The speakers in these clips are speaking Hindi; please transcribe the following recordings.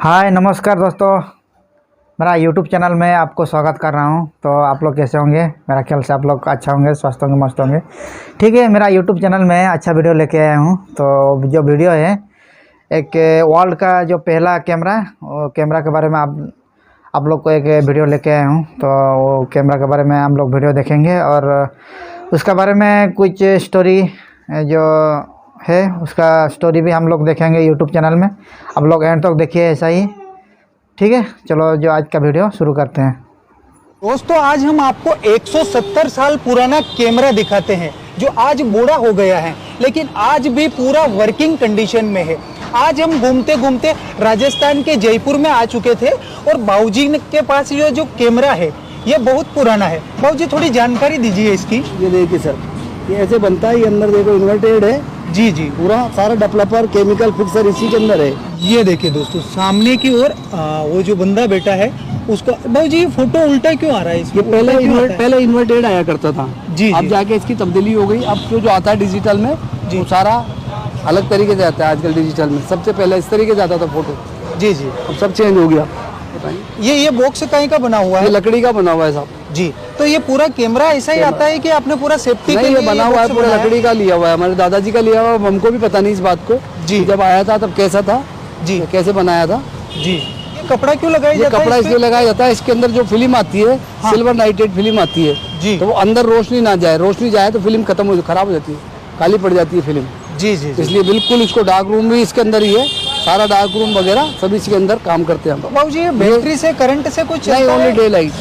हाय नमस्कार दोस्तों, मेरा यूट्यूब चैनल में आपको स्वागत कर रहा हूं। तो आप लोग कैसे होंगे? मेरा ख्याल से आप लोग अच्छा होंगे, स्वस्थ होंगे, मस्त होंगे। ठीक है, मेरा यूट्यूब चैनल में अच्छा वीडियो लेके आया हूं। तो जो वीडियो है एक वर्ल्ड का जो पहला कैमरा, वो कैमरा के बारे में आप लोग को एक वीडियो लेके आया हूँ। तो वो कैमरा के बारे में हम लोग वीडियो देखेंगे और उसका बारे में कुछ स्टोरी जो है उसका स्टोरी भी हम लोग देखेंगे यूट्यूब चैनल में। आप लोग एंड तक देखिए ऐसा ही। ठीक है, चलो जो आज का वीडियो शुरू करते हैं। दोस्तों, आज हम आपको 170 साल पुराना कैमरा दिखाते हैं जो आज बूढ़ा हो गया है, लेकिन आज भी पूरा वर्किंग कंडीशन में है। आज हम घूमते घूमते राजस्थान के जयपुर में आ चुके थे और बाबूजी के पास ये जो कैमरा है ये बहुत पुराना है। बाबूजी थोड़ी जानकारी दीजिए इसकी। ये देखिए सर, ये ऐसे बनता है। ये अंदर देखो इन्वर्टेड है। जी जी, पूरा सारा डेवलपर केमिकल फिक्सर इसी के अंदर है। ये देखिए दोस्तों, सामने की ओर वो जो बंदा बैठा है उसको। बाबूजी ये फोटो उल्टा क्यों आ रहा है? ये पहले इन्वर्टेड आया करता था जी। अब जाके इसकी तब्दीली हो गई। अब जो आता है डिजिटल में वो सारा अलग तरीके से आता है। आजकल डिजिटल में सबसे पहले इस तरीके से आता था फोटो। जी जी, अब सब चेंज हो गया। ये बॉक्स कहीं का बना हुआ ये है? लकड़ी का बना हुआ है साहब जी। तो ये पूरा कैमरा ऐसा ही आता है कि आपने पूरा सेफ्टी के नहीं, लिए ये बना हुआ है, पूरा लकड़ी का लिया हुआ है। हमारे दादाजी का लिया हुआ है। हमको भी पता नहीं इस बात को जी। जब आया था तब कैसा था जी कैसे बनाया था। जी। ये कपड़ा क्यों लगाया ये जाता है? कपड़ा इसलिए लगाया जाता है, इसके अंदर जो फिल्म आती है सिल्वर नाइट्रेट फिल्म आती है जी। तो वो अंदर रोशनी ना जाए। रोशनी जाए तो फिल्म खराब हो जाती है, काली पड़ जाती है फिल्म। जी जी जी। इसलिए बिल्कुल इसको डार्क रूम भी इसके अंदर ही है। सारा डार्क रूम वगैरह सभी इसके अंदर काम करते हैं हम। बाबूजी ये बैटरी से करंट से कुछ नहीं, चलता ओनली है? Day light.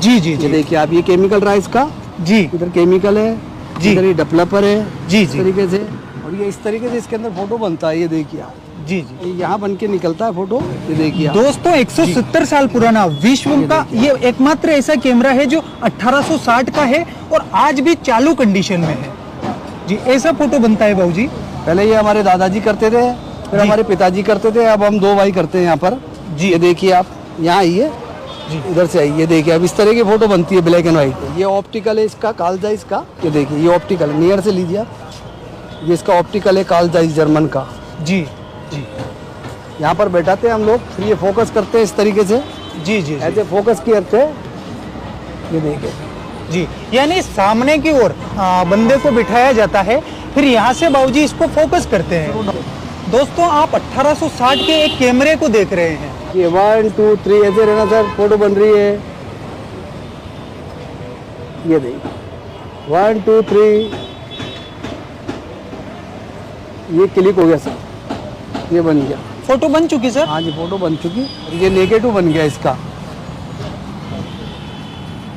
जी जी ये जी देखिए आप, ये केमिकल रहा इसका। जी इधर केमिकल है जी। इधर ये डेवलपर है जी इस जी तरीके से। और ये इस तरीके से इसके अंदर फोटो बनता है। ये देखिए आप, जी जी। ये यहाँ बन के निकलता है फोटो। ये देखिए आप। दोस्तों 170 साल पुराना विश्व का ये एकमात्र ऐसा कैमरा है जो 1860 का है और आज भी चालू कंडीशन में है। जी, ऐसा फोटो बनता है बाबूजी? पहले ये हमारे दादाजी करते थे, फिर जी। हमारे पिताजी करते थे, अब हम दो भाई करते हैं यहाँ पर। जी। ये देखिए आप, यहाँ आइए जी। इधर से आइए। ये देखिए अब इस तरह की फोटो बनती है ब्लैक एंड व्हाइट। ये ऑप्टिकल है इसका, कालजाइस का। ये देखिए ये ऑप्टिकल है, नियर से लीजिए आप। ये इसका ऑप्टिकल है कालजाइस जर्मन का। जी जी यहाँ पर बैठाते हैं हम लोग, फिर ये फोकस करते हैं इस तरीके से। जी जी ऐसे फोकस करते हैं। ये देखिए जी, यानी सामने की ओर बंदे को बिठाया जाता है, फिर यहाँ से बाबूजी इसको फोकस करते हैं। दोस्तों आप 1860 के एक कैमरे को देख रहे हैं। ये 1 2 3 ऐसे रहना सर, फोटो बन रही है। ये देखिए 1 2 3, ये क्लिक हो गया सर, ये बन गया। फोटो बन चुकी सर? हाँ जी, फोटो बन चुकी। ये नेगेटिव बन गया इसका।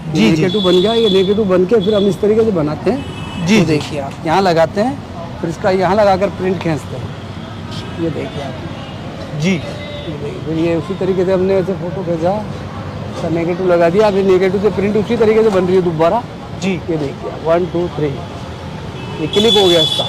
जी, जी। नेगेटिव बन गया। ये नेगेटिव बन के फिर हम इस तरीके से बनाते हैं। जी, ये जी। देखिए आप, यहाँ लगाते हैं, फिर इसका यहाँ लगाकर प्रिंट खींचते हैं। ये देखिए आप, जी ये देखिए फिर ये उसी तरीके से हमने ऐसे फोटो भेजा, इसका नेगेटिव लगा दिया। फिर नेगेटिव से प्रिंट उसी तरीके से बन रही है दोबारा। जी। ये देखिए 1 2 3, ये क्लिक हो गया इसका।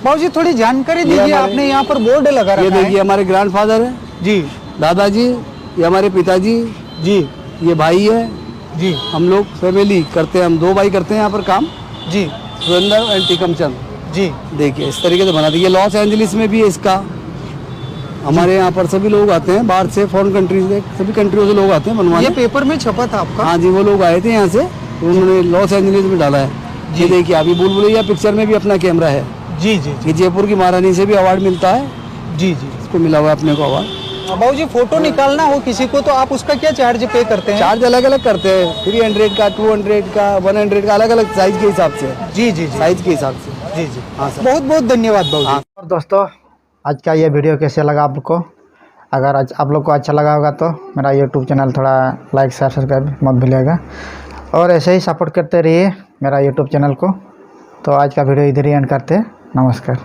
बाबूजी थोड़ी जानकारी ये दीजिए। हमारे- आपने यहाँ पर बोर्ड लगा ये रखा है। देखिए हमारे ग्रैंडफादर है, जी दादाजी, ये हमारे पिताजी, जी ये भाई है। जी हम लोग फैमिली करते हैं, हम दो भाई करते हैं यहाँ पर काम, जी सुरेंद्र एंड टीकमचंद। जी देखिए इस तरीके से बना दी। ये लॉस एंजलिस में भी है इसका। हमारे यहाँ पर सभी लोग आते हैं बाहर से, फॉरेन कंट्रीज से, सभी कंट्रियों से लोग आते हैं बनवाने। ये पेपर में छपा था आपका? हाँ जी, वो लोग आए थे यहाँ से, तो उन्होंने लॉस एंजलिस में डाला है। ये देखिए अभी बुलबुलैया पिक्चर में भी अपना कैमरा है। जी जी ये जयपुर की महारानी से भी अवार्ड मिलता है, जी जी। इसको मिला हुआ है अपने को अवार्ड। बाबूजी फोटो निकालना हो किसी को तो आप उसका क्या चार्ज पे करते हैं? चार्ज अलग अलग करते हैं, 300 का, 200 का, 100 का, अलग अलग साइज के हिसाब से। जी जी जी साइज के हिसाब से। जी जी। हाँ सर। बहुत बहुत धन्यवाद बाबूजी। हाँ। और दोस्तों आज का ये वीडियो कैसे लगा आपको? अगर आज आप लोग को अच्छा लगा होगा तो मेरा यूट्यूब चैनल थोड़ा लाइक शेयर सब्सक्राइब मत भूलिएगा और ऐसे ही सपोर्ट करते रहिए मेरा यूट्यूब चैनल को। तो आज का वीडियो इधर ही एंड करते हैं। नमस्कार।